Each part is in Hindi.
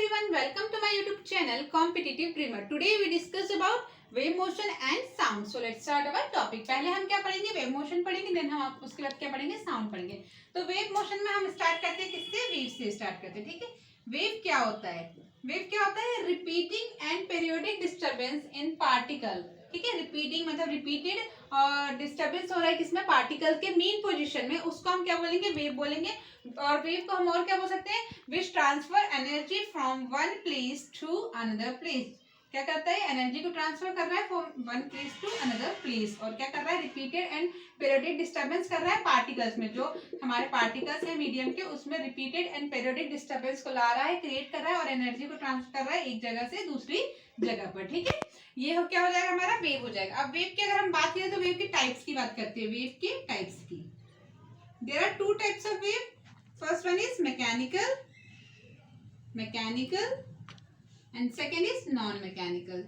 everyone, welcome to my YouTube channel Competitive Dreamer. Today we discuss about wave motion and sound. So let's start our topic. पहले हम क्या पढ़ेंगे, वेव मोशन पढ़ेंगे, देन हम उसके बाद क्या पढ़ेंगे, साउंड पढ़ेंगे. तो वेव मोशन में हम स्टार्ट करते हैं किससे, वेव से स्टार्ट करते हैं. ठीक है, वेव क्या होता है, वेव क्या होता है, repeating and periodic disturbance in particle. ठीक है, रिपीटिंग मतलब रिपीटेड और डिस्टर्बेंस हो रहा है किसमें, पार्टिकल के मीन पोजीशन में, उसको हम क्या बोलेंगे, वेव बोलेंगे. और वेव को हम और क्या बोल सकते हैं, which transfer energy from one place to another place. क्या करता है, एनर्जी को ट्रांसफर कर रहा है from one place to another place. और क्या कर रहा है, रिपीटेड एंड पीरियोडिक डिस्टर्बेंस कर रहा है पार्टिकल्स में. जो हमारे पार्टिकल्स है मीडियम के, उसमें रिपीटेड एंड पीरियोडिक डिस्टर्बेंस को ला रहा है, क्रिएट कर रहा है और एनर्जी को ट्रांसफर कर रहा है एक जगह से दूसरी जगह पर. ठीक है, ये हो क्या हो जाएगा, हमारा वेव हो जाएगा. अब वेव की अगर हम बात करें तो वेव की टाइप्स की बात करते हैं. वेव के टाइप्स की, there are two types of wave. First one is mechanical and second is non-mechanical.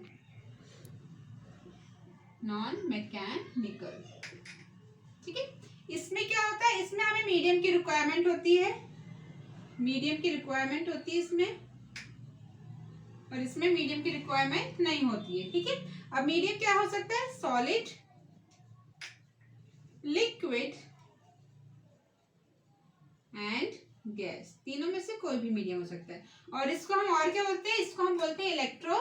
ठीक है, इसमें क्या होता है, इसमें हमें मीडियम की रिक्वायरमेंट होती है, इसमें, और इसमें मीडियम की रिक्वायरमेंट नहीं होती है. ठीक है, अब मीडियम क्या हो सकता है, सॉलिड, लिक्विड एंड गैस. तीनों में से कोई भी मीडियम हो सकता है. और इसको हम और क्या बोलते हैं, इसको हम बोलते हैं इलेक्ट्रो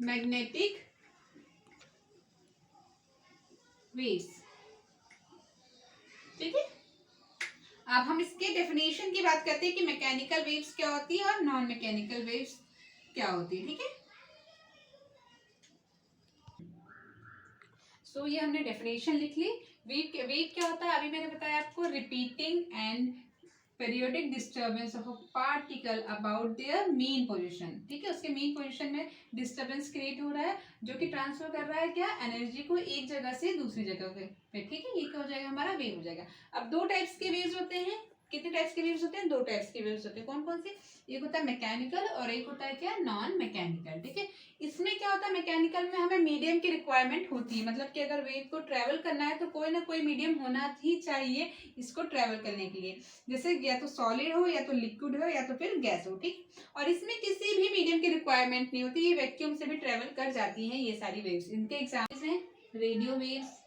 मैग्नेटिक वेव्स. ठीक है, अब हम इसके डेफिनेशन की बात करते हैं कि मैकेनिकल वेव्स क्या होती है और नॉन मैकेनिकल वेव्स क्या होती है. ठीक है, सो ये हमने डेफिनेशन लिख ली. वेव क्या होता है, अभी मैंने बताया आपको, repeating and periodic disturbance of a particle about their mean position. ठीक है, उसके मीन पोजीशन में डिस्टर्बेंस क्रिएट हो रहा है जो कि ट्रांसफर कर रहा है क्या, एनर्जी को एक जगह से दूसरी जगह पे. ठीक है, ये क्या हो जाएगा, हमारा वेव हो जाएगा. अब दो टाइप्स के वेव्स होते हैं. कितने टाइप्स के वेव्स होते हैं, दो टाइप्स के वेव्स होते हैं. कौन कौन से, एक होता है मैकेनिकल और एक होता है क्या, नॉन मैकेनिकल. ठीक है, इसमें क्या होता है, मैकेनिकल में हमें मीडियम की रिक्वायरमेंट होती है. मतलब कि अगर वेव को ट्रेवल करना है तो कोई ना कोई मीडियम होना ही चाहिए इसको ट्रेवल करने के लिए. जैसे या तो सॉलिड हो, या तो लिक्विड हो, या तो फिर गैस हो. ठीक, और इसमें किसी भी मीडियम की रिक्वायरमेंट नहीं होती, ये वैक्यूम से भी ट्रेवल कर जाती हैं ये सारी वेव्स. इनके एग्जाम्पल्स हैं रेडियो वेव्स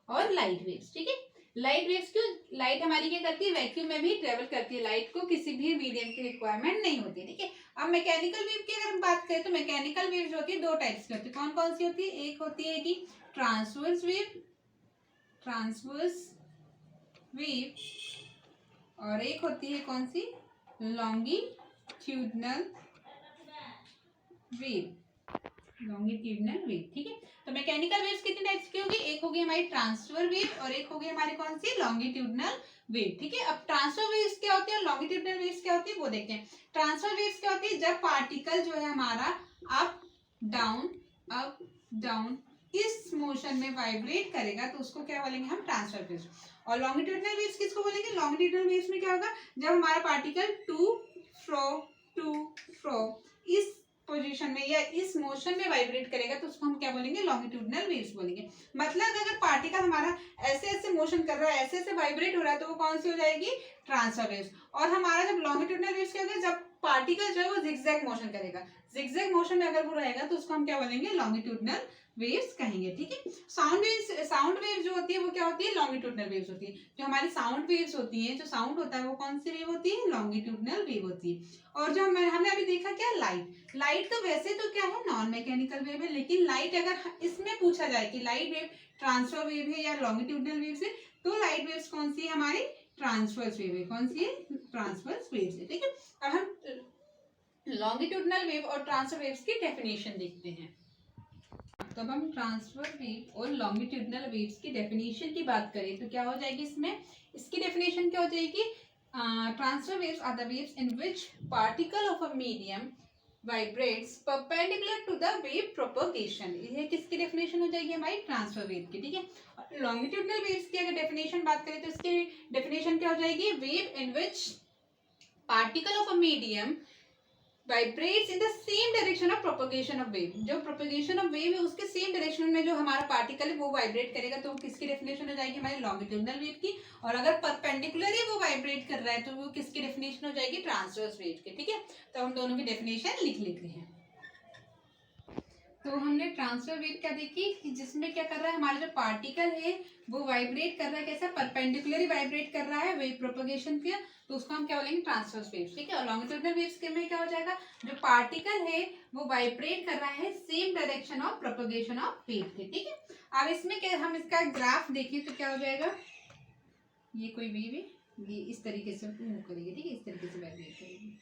और लाइट वेव्स. ठीक है, लाइट वेव्स क्यों, लाइट हमारी क्या करती है, वैक्यूम में भी ट्रेवल करती है. लाइट को किसी भी मीडियम की रिक्वायरमेंट नहीं होती. ठीक है, अब मैकेनिकल वेव की अगर हम बात करें तो मैकेनिकल वेव जो होती है दो टाइप्स की होती है. कौन कौन सी होती है, एक होती है कि ट्रांसवर्स वेव और एक होती है कौन सी, लॉन्गिट्यूडनल वेव. ठीक है, तो मैकेनिकल वेव्स कितने टाइप्स की होगी, एक होगी हमारी ट्रांसफर वेव और एक होगी हमारी कौन सी, लॉन्गिट्यूडनल वेव. ठीक है, अब ट्रांसफर वेव्स क्या होती है और लॉन्गिट्यूडनल वेव्स क्या होती है वो देखते हैं. ट्रांसफर वेव्स क्या होती है, जब पार्टिकल जो है हमारा अप डाउन इस मोशन में वाइब्रेट करेगा तो उसको क्या बोलेंगे हम, ट्रांसफर वेव्स. और लॉन्गिट्यूडनल वेव्स किसको बोलेंगे, लॉन्गिट्यूडनल वेव्स में क्या होगा, जब हमारा पार्टिकल टू फ्रो इस पोजीशन में या इस मोशन में वाइब्रेट करेगा तो उसको हम क्या बोलेंगे, लॉन्गिट्यूडनल वेव्स बोलेंगे. मतलब अगर पार्टिकल हमारा ऐसे ऐसे मोशन कर रहा है, ऐसे ऐसे वाइब्रेट हो रहा है तो वो कौन सी हो जाएगी, ट्रांसफर वेव्स. और हमारा जब लॉन्गिट्यूडनल वेव्स क्या होगा, जब पार्टिकल जो है वो जिगजैग मोशन करेगा, जिगजैग मोशन में अगर वो रहेगा तो उसको हम क्या बोलेंगे, लॉन्गिट्यूडनल वेव्स कहेंगे. ठीक है, साउंड वेव जो होती है वो क्या होती है, लॉन्गिट्यूडनल वेव्स होती है. जो हमारी साउंड वेव्स होती है, जो साउंड होता है वो कौन सी वेव होती है, लॉन्गिट्यूडनल वेव होती है. और जो हमने अभी देखा क्या, लाइट तो वैसे तो क्या है, नॉन मैकेनिकल वेव है. लेकिन लाइट अगर इसमें पूछा जाए कि लाइट वेव ट्रांसफर वेव है या लॉन्गिट्यूडनल वेव है, तो लाइट वेव्स कौन सी है, हमारी ट्रांसवर्स वेव है. कौन सी है, ट्रांसवर्स वेव्स है. ठीक है, अब हम लॉन्गिट्यूडनल वेव और ट्रांसफर वेव्स की डेफिनेशन देखते हैं. तो अब हम ट्रांसफर वेव और लॉन्गिट्यूडनल वेव्स की डेफिनेशन की बात करें तो क्या हो जाएगी, इसकी डेफिनेशन क्या हो जाएगी, transverse waves are the waves in which particle of a medium vibrates perpendicular to the wave propagation. ये किसकी डेफिनेशन हो जाएगी, हमारी ट्रांसफर वेव की. ठीक है, लॉन्गिट्यूडनल वेव्स की अगर डेफिनेशन बात करें तो इसकी डेफिनेशन क्या हो जाएगी, wave in which particle of a medium vibrates in the same direction of propagation of wave, जो प्रोपगेशन ऑफ वेव है उसके सेम डायरेक्शन में जो हमारा पार्टिकल है वो वाइब्रेट करेगा, तो वो किसकी डेफिनेशन हो जाएगी हमारी लॉन्गिट्यूडनल वेव की। और अगर परपेंडिकुलरली वो वाइब्रेट कर रहा है तो वो किसकी डेफिनेशन हो जाएगी ट्रांसवर्स वेव की। ठीक है, तो हम दोनों की डेफिनेशन लिख लेते हैं। तो हमने ट्रांसफर वेव क्या देखी कि जिसमें क्या कर रहा है हमारा जो पार्टिकल है वो वाइब्रेट कर रहा है, कैसा परपेंडिकुलरली वाइब्रेट कर रहा है वेव प्रोपगेशन के, तो उसको हम क्या बोलेंगे ट्रांसवर्स वेव्स। ठीक है, और लॉन्गिट्यूडनल वेव्स के में क्या हो जाएगा, जो पार्टिकल है वो वाइब्रेट कर रहा है same direction of propagation of wave के। ठीक है, अब इसमें क्या हम इसका ग्राफ देखें तो क्या हो जाएगा, ये कोई वेव है, ये इस तरीके से मूव करेगी। ठीक है, इस तरीके से वाइब्रेट करेगी।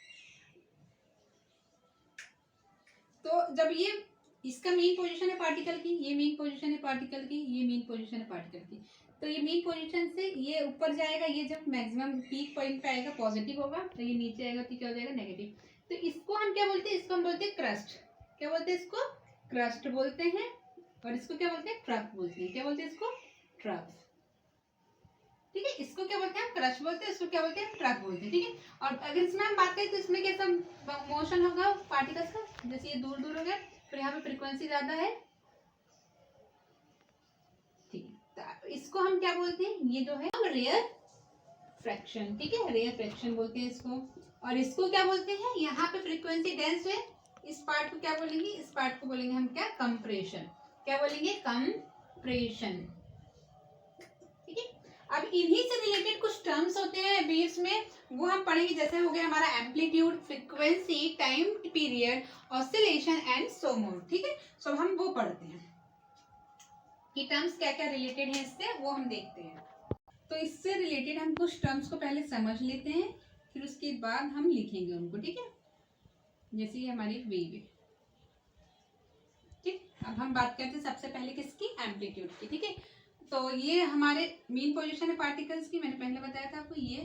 तो जब ये इसका मेन पोजीशन है पार्टिकल की, ये मेन पोजीशन है पार्टिकल की, ये मेन पोजीशन है पार्टिकल की, तो ये मेन पोजीशन से ये ऊपर जाएगा, ये जब मैक्सिमम पीक पॉइंट पे आएगा पॉजिटिव होगा, तो ये नीचे आएगा तो क्या हो जाएगा नेगेटिव। तो इसको हम क्या बोलते हैं, इसको हम बोलते हैं क्रस्ट। क्या बोलते हैं इसको, क्रस्ट बोलते हैं। और इसको क्या बोलते हैं, ट्रफ बोलते हैं। क्या बोलते हैं इसको, ट्रफ। ठीक है, इसको क्या बोलते हैं, क्रश बोलते हैं, इसको क्या बोलते हैं, ट्रफ बोलते हैं। ठीक है, और अगर इसमें हम बात करें तो इसमें कैसा मोशन होगा पार्टिकल्स का, जैसे ये दूर दूर हो गया, फिर यहाँ पे फ्रीक्वेंसी ज्यादा है। ठीक है, तो इसको हम क्या बोलते हैं, ये जो है रेयर फ्रैक्शन। ठीक है, रेयर फ्रैक्शन बोलते हैं इसको। और इसको क्या बोलते हैं, यहाँ पे फ्रीक्वेंसी डेंस है, इस पार्ट को क्या बोलेंगे, इस पार्ट को बोलेंगे हम क्या, कंप्रेशन। क्या बोलेंगे, कंप्रेशन। ठीक है, अब इन्हीं से रिलेटेड कुछ टर्म्स होते हैं वेव्स में, वो हम पढ़ेंगे। जैसे हो गया हमारा amplitude, frequency, time period, oscillation and so more. ठीक है, सब हम वो पढ़ते हैं कि टर्म्स क्या क्या रिलेटेड है इससे, वो हम देखते हैं। तो इससे रिलेटेड हम कुछ टर्म्स को पहले समझ लेते हैं, फिर उसके बाद हम लिखेंगे उनको। ठीक है, जैसे ये हमारी वेव है। ठीक, अब हम बात करते हैं सबसे पहले किसकी, एम्पलीट्यूड की। ठीक है, तो ये हमारे मेन पोजीशन है पार्टिकल्स की, मैंने पहले बताया था आपको, ये।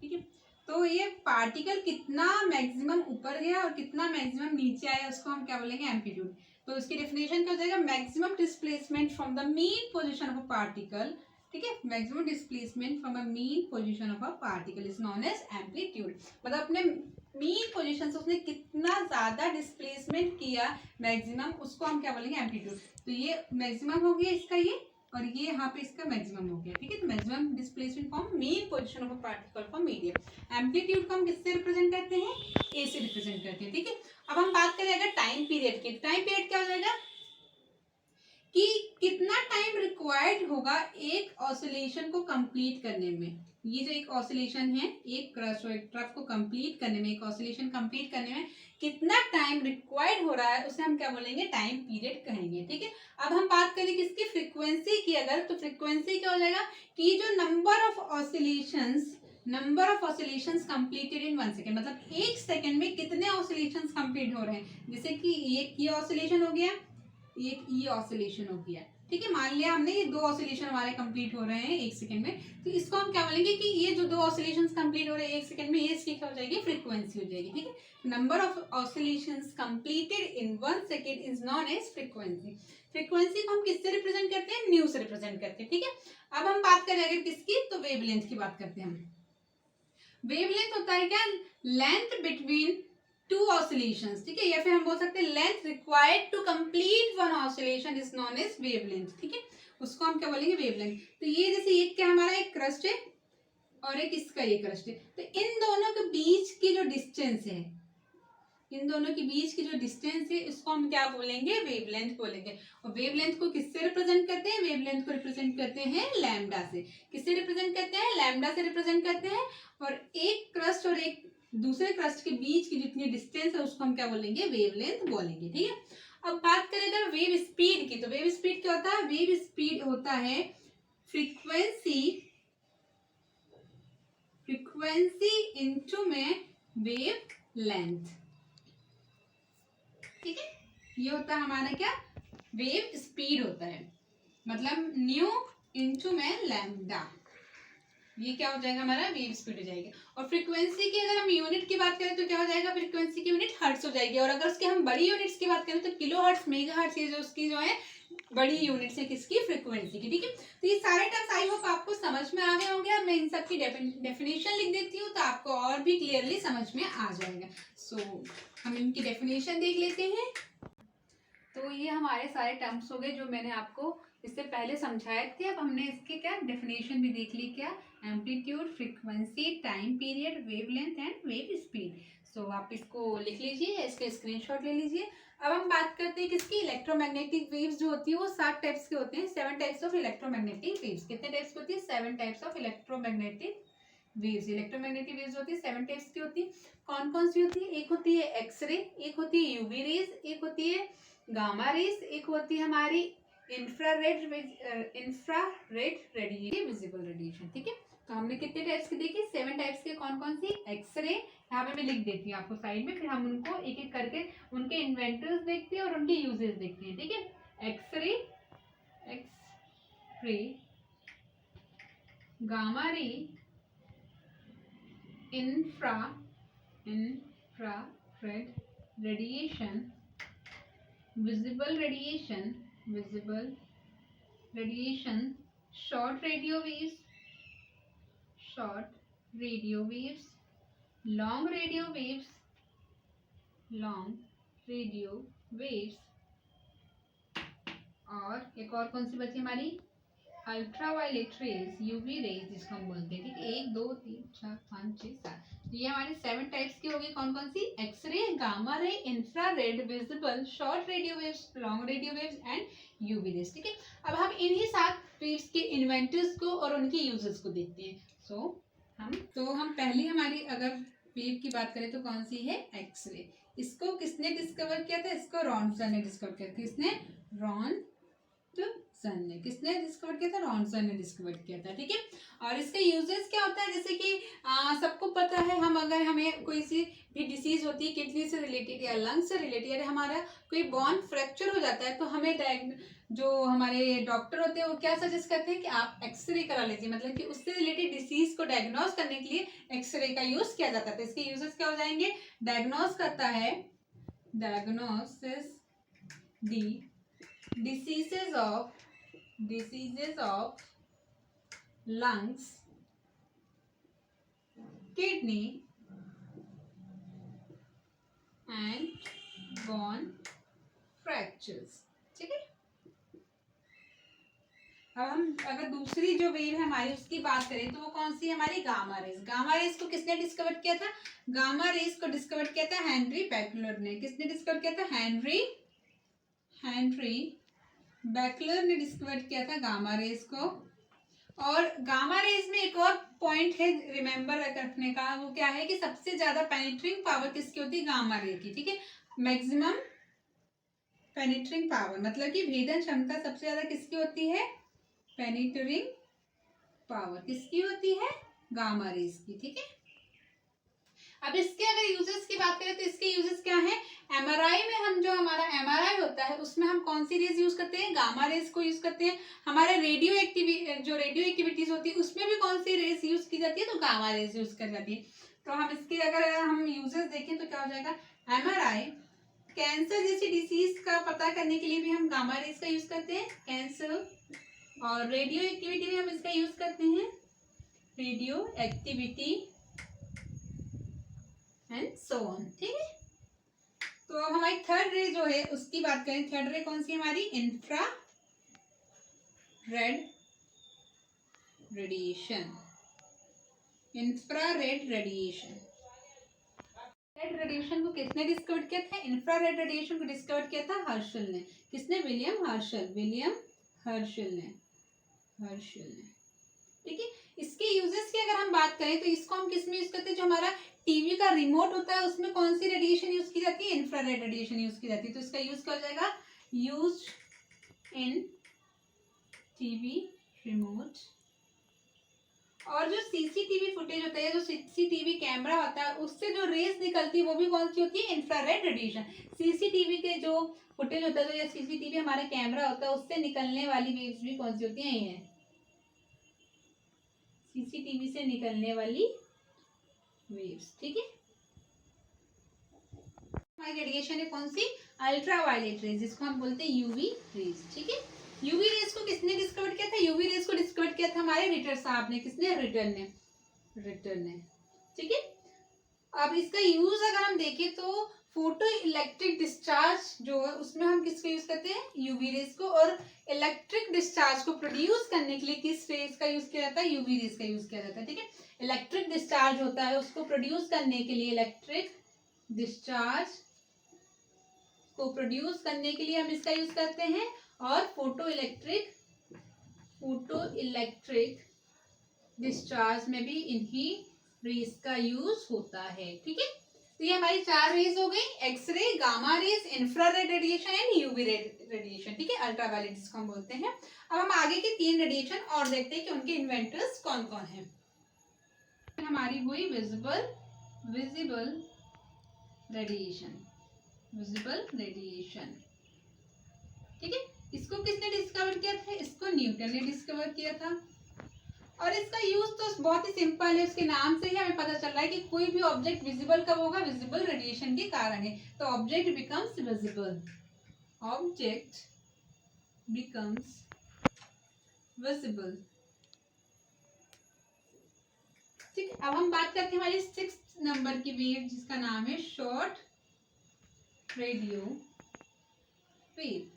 ठीक है, तो ये पार्टिकल कितना मैक्सिमम ऊपर गया और कितना मैक्सिमम नीचे आया, उसको हम क्या बोलेंगे, एम्पलीट्यूड। तो उसकी डेफिनेशन क्या हो जाएगा, maximum displacement from the mean position of a particle. ठीक है, maximum displacement from a mean position of a particle is known as amplitude. मतलब अपने मेन पोजीशन से उसने कितना ज्यादा डिस्प्लेसमेंट किया मैक्सिमम, उसको हम क्या बोलेंगे, एम्पलीट्यूड। तो ये मैक्सिमम हो गया इसका, ये, और ये यहाँ पे इसका मैक्सिमम हो गया। ठीक है, तो maximum displacement from main position of a particle from medium. Amplitude को हम किससे रिप्रेजेंट करते हैं, ए से रिप्रेजेंट करते हैं। ठीक है, अब हम बात करें अगर टाइम पीरियड की, टाइम पीरियड क्या हो जाएगा कि कितना टाइम रिक्वायर्ड होगा एक ऑसिलेशन को कंप्लीट करने में। ये जो एक ऑसिलेशन है, एक क्रस्ट और एक ट्रफ को कंप्लीट करने में, एक ऑसिलेशन कंप्लीट करने में कितना टाइम रिक्वायर्ड हो रहा है, उसे हम क्या बोलेंगे, टाइम पीरियड कहेंगे। ठीक है, अब हम बात करें किसकी, फ्रीक्वेंसी की अगर, तो फ्रीक्वेंसी क्या हो जाएगा कि जो number of oscillations completed in 1 second, मतलब 1 सेकेंड में कितने ऑसिलेशंस कंप्लीट हो रहे हैं। जैसे कि ये ऑसिलेशन हो गया, एक ये ऑसिलेशन हो गया। ठीक है, मान लिया हमने ये 2 ऑसिलेशन हमारे कंप्लीट हो रहे हैं 1 सेकंड में, तो इसको हम क्या बोलेंगे कि ये जो 2 ऑसिलेशंस कंप्लीट हो रहे हैं 1 सेकंड में, ये इसकी क्या हो जाएगी, फ्रीक्वेंसी हो जाएगी। ठीक है, number of oscillations completed in 1 second is known as frequency. Frequency को हम किससे रिप्रेजेंट करते हैं, न्यू से रिप्रेजेंट करते हैं। ठीक है, अब हम बात करें अगर किसकी, तो वेवलेंथ की बात करते हैं हम। वेवलेंथ होता है क्या, लेंथ बिटवीन 2 ऑसिलेशंस। ठीक है, या फिर हम बोल सकते हैं length required to complete 1 oscillation is known as wavelength. ठीक है, उसको हम क्या बोलेंगे, वेवलेंथ। तो ये जैसे एक क्या हमारा एक क्रस्ट है और एक इसका ये क्रस्ट है, तो इन दोनों के बीच की जो डिस्टेंस है, इन दोनों के बीच की जो डिस्टेंस है इसको हम क्या बोलेंगे, वेवलेंथ बोलेंगे। और वेवलेंथ को किससे रिप्रेजेंट करते हैं, वेवलेंथ को रिप्रेजेंट करते हैं लैम्डा से। किससे रिप्रेजेंट करते हैं, लैम्डा से रिप्रेजेंट करते हैं। और एक क्रस्ट और एक दूसरे क्रस्ट के बीच की जितनी डिस्टेंस है उसको हम क्या बोलेंगे, वेवलेंथ बोलेंगे। ठीक है, अब बात करें अगर वेव स्पीड की, तो वेव स्पीड क्या होता है, वेव स्पीड होता है फ्रीक्वेंसी इनटू में वेव लेंथ। ठीक है, ये होता है हमारा क्या, वेव स्पीड होता है, मतलब न्यू इनटू में लैम्डा, ये क्या हो जाएगा हमारा, वेव स्पीड हो जाएगी। और फ्रीक्वेंसी की अगर हम यूनिट की बात करें तो क्या हो जाएगा, फ्रीक्वेंसी की यूनिट हर्ट्ज हो जाएगी। और अगर उसके हम बड़ी यूनिट्स की बात करें तो किलो हर्ट्ज, मेगा हर्ट्ज, ये जो उसकी जो है बड़ी यूनिट्स है किसकी, फ्रीक्वेंसी की। ठीक है, तो ये सारे टर्म्स आई होप आपको समझ में आ गए होंगे। अब मैं इन सब की डेफिनेशन लिख देती हूँ तो आपको और भी क्लियरली समझ में आ जाएगा। सो हम इनकी डेफिनेशन देख लेते हैं। तो ये हमारे सारे टर्म्स हो गए जो मैंने आपको इससे पहले समझाए थे। अब हमने इसके क्या डेफिनेशन भी देख ली, क्या amplitude, frequency, time period, wavelength and wave speed. So आप इसको लिख लीजिए, इसके स्क्रीनशॉट ले लीजिए। अब हम बात करते हैं किसकी, इलेक्ट्रोमैग्नेटिक वेव्स जो होती है वो 7 टाइप्स के होते हैं। 7 टाइप्स ऑफ इलेक्ट्रोमैग्नेटिक वेव्स। कितने टाइप्स की होती है? 7 types of electromagnetic waves. Electromagnetic waves होती है 7 टाइप्स की होती है। कौन कौन सी होती है? एक होती है एक्सरे, एक होती है यूवी रेज, एक होती है गामा रेज, एक होती है हमारी इंफ्रारेड रेडिएशन, विजिबल रेडिएशन। ठीक है, तो हमने कितने टाइप्स की देखी? 7 टाइप्स के। कौन कौन सी? एक्सरे, यहाँ पे मैं लिख देती हूँ आपको साइड में, फिर हम उनको एक एक करके उनके इन्वेंटर्स देखते हैं और उनके यूजेस देखते हैं। ठीक है, X-ray, X-ray, gamma ray, infrared radiation, visible radiation, short radio waves, long radio waves, और एक और कौन सी बची हमारी? अल्ट्रावायलेट रेज, यूवी रेज जिसको हम बोलते हैं। ठीक है, 1 2 3 4 5 6 7, ये हमारे 7 टाइप्स की होगी। कौन कौन सी? X-ray, gamma ray, infrared, visible, short radio waves, long radio waves and UV rays. ठीक है, अब हम इन्हीं 7 वेव्स के इन्वेंटर्स को और उनके यूजर्स को देखते हैं। हम पहली हमारी अगर वेव की बात करें तो कौन सी है? एक्सरे। इसको किसने डिस्कवर किया था? इसको रॉन्सन ने डिस्कवर किया था। किसने? किसने डिस्कवर किया था? रॉन्सन ने डिस्कवर किया था। ठीक है, और इसका यूजेस क्या होता है? जैसे कि सबको पता है, हम अगर हमें कोई सी भी डिसीज होती है किडनी से रिलेटेड या लंग्स से रिलेटेड, या हमारा कोई बोन फ्रैक्चर हो जाता है, तो हमें जो हमारे डॉक्टर होते हैं वो क्या सजेस्ट करते हैं कि आप एक्सरे करा लीजिए। मतलब कि उससे रिलेटेड डिसीज को डायग्नोस करने के लिए एक्सरे का यूज किया जाता है। इसके यूजेस क्या हो जाएंगे? डायग्नोस करता है, diagnosis the diseases of lungs, kidney and bone fractures। ठीक है, अब हम अगर दूसरी जो वेव है हमारी उसकी बात करें तो वो कौन सी है? हमारी गामा रेज। गामा रेज को किसने डिस्कवर किया था? गामा रेज को डिस्कवर किया था हेनरी बैकलर ने। किसने डिस्कवर किया था? हेनरी बैकलर ने डिस्कवर किया था गामा रेज को। और गामा रेज में एक और पॉइंट है रिमेंबर रखने का, वो क्या है कि सबसे ज्यादा पेनिट्रिंग पावर किसकी होती है? गामा रे की। ठीक है, मैक्सिमम पेनिट्रिंग पावर मतलब कि भेदन क्षमता सबसे ज्यादा किसकी होती है? पेनिट्रिंग पावर किसकी होती है? गामा रेज की। ठीक है, अब इसके अगर यूजेस की बात करें तो इसके यूजेस क्या है? एमआरआई में हम जो हमारा एमआरआई होता है उसमें हम कौन सी रेज यूज करते हैं? गामा रेज को यूज करते हैं। हमारे रेडियो एक्टिविटीज होती है उसमें भी कौन सी रेज यूज की जाती है? तो गामा रेज यूज कर जाती है। तो हम इसके अगर हम यूजेस देखें तो क्या हो जाएगा? एमआरआई, कैंसर जैसी डिसीज का पता करने के लिए भी हम गामा रेज का यूज करते हैं, कैंसर। और रेडियो एक्टिविटी में हम इसका यूज करते हैं, radio activity and so on. ठीक है, तो हमारी थर्ड रे जो है उसकी बात करें, थर्ड रे कौन सी हमारी? Infrared radiation. इंफ्रारेड रेडिएशन को किसने डिस्कवर किया था? इंफ्रारेड रेडिएशन को डिस्कवर किया था हर्शल ने। किसने? विलियम हर्शल ने। ठीक है, इसके यूजेस की अगर हम बात करें तो इसको हम किस में यूज करते हैं? जो हमारा टीवी का रिमोट होता है उसमें कौन सी रेडिएशन यूज की जाती है? इंफ्रारेड रेडिएशन यूज की जाती है। तो इसका यूज क्या हो जाएगा? Use in TV remote. और जो सीसीटीवी फुटेज होता है, जो सीसीटीवी कैमरा होता है, उससे जो रेज निकलती है वो भी कौन सी होती है? Infrared radiation. सीसीटीवी के जो फुटेज होता है, जो सीसीटीवी हमारा कैमरा होता है, उससे निकलने वाली वेव्स भी कौन सी होती है? ये सीसीटीवी से निकलने वाली वेव्स। ठीक है, हमारी रेडिएशन है कौन सी? अल्ट्रावायलेट रेज, जिसको हम बोलते हैं यूवी रेज। ठीक है, यूवी रेज को किसने डिस्कवर किया था? यूवी रेज को डिस्कवर किया था हमारे रिटर साहब ने। किसने? रिटर ने। ठीक है, अब इसका यूज अगर हम देखें तो फोटो इलेक्ट्रिक डिस्चार्ज जो है उसमें हम किसको यूज करते हैं, यूवी रेज को, और इलेक्ट्रिक डिस्चार्ज को प्रोड्यूस करने के लिए किस रेज का यूज किया जाता है, यूवी रेज का यूज किया जाता है। ठीक है, इलेक्ट्रिक डिस्चार्ज होता है उसको प्रोड्यूस करने के लिए, इलेक्ट्रिक डिस्चार्ज को प्रोड्यूस करने के लिए हम इसका यूज करते हैं, और फोटो इलेक्ट्रिक डिस्चार्ज में भी इन्हीं रेज का यूज होता है। ठीक है, तो ये हमारी 4 रेज हो गई, X-ray, gamma rays, infrared radiation and UV radiation. ठीक है, अल्ट्रावायलेट जिसको हम बोलते हैं। अब हम आगे के 3 रेडिएशन और देखते हैं कि उनके इन्वेंटर्स कौन कौन हैं। हमारी हुई विजिबल रेडिएशन। ठीक है, इसको किसने डिस्कवर किया था, इसको न्यूटन ने डिस्कवर किया था। और इसका यूज तो बहुत ही सिंपल है, उसके नाम से ही हमें पता चल रहा है कि कोई भी ऑब्जेक्ट विजिबल कब होगा, विजिबल रेडिएशन के कारण है। तो ऑब्जेक्ट बिकम्स विजिबल, ठीक है, अब हम बात करते हैं हमारी 6 नंबर की वेव जिसका नाम है शॉर्ट रेडियो वेव।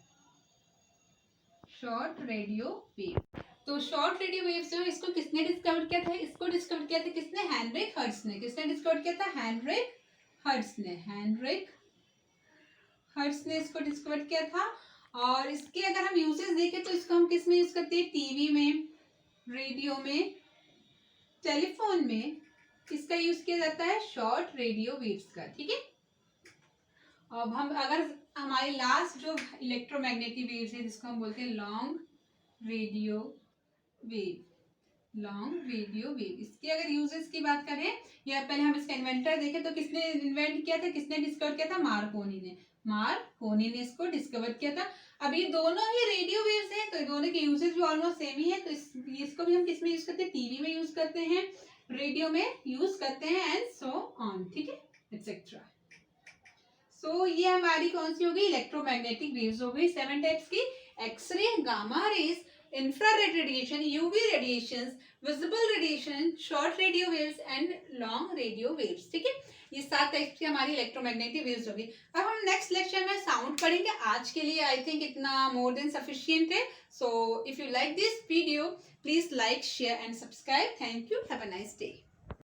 तो शॉर्ट रेडियो वेव्स जो है इसको किसने डिस्कवर किया था, इसको डिस्कवर किया था किसने, हेनरिक हर्ट्ज ने। किसने डिस्कवर किया था, हेनरिक हर्ट्ज ने इसको डिस्कवर किया था। और इसके अगर हम यूजेस देखें तो इसको हम किस में यूज करते हैं, टीवी में, रेडियो में, टेलीफोन में किसका यूज किया जाता है, शॉर्ट रेडियो वेव्स का। ठीक है, अब हम अगर हमारी लास्ट जो इलेक्ट्रोमैग्नेटिक वेव्स है जिसको हम बोलते हैं लॉन्ग रेडियो वेव, इसके अगर यूजेस की बात करें या पहले हम इसका इन्वेंटर देखें तो किसने इन्वेंट किया था, किसने डिस्कवर किया था, मार्कोनी ने इसको डिस्कवर किया था। अब ये दोनों ही रेडियो वेव्स हैं तो दोनों के यूजेस भी ऑलमोस्ट सेम ही है। तो इसको भी हम किस में यूज करते हैं, टीवी में यूज करते हैं, रेडियो में यूज करते हैं एंड सो ऑन। ठीक है, एक्सेट्रा। सो ये हमारी कौन सी होगी, इलेक्ट्रोमैग्नेटिक वेव्स हो गई 7 टाइप्स की, X-ray, gamma rays, infrared radiation, UV radiations, visible radiation, short radio waves and long radio waves। ठीक है, ये 7 टाइप्स की हमारी इलेक्ट्रोमैग्नेटिक वेव्स होगी। अब हम नेक्स्ट लेक्चर में साउंड पढ़ेंगे। आज के लिए आई थिंक इतना मोर देन सफिशिएंट है। So if you like this video please like, share and subscribe. Thank you, have a nice day.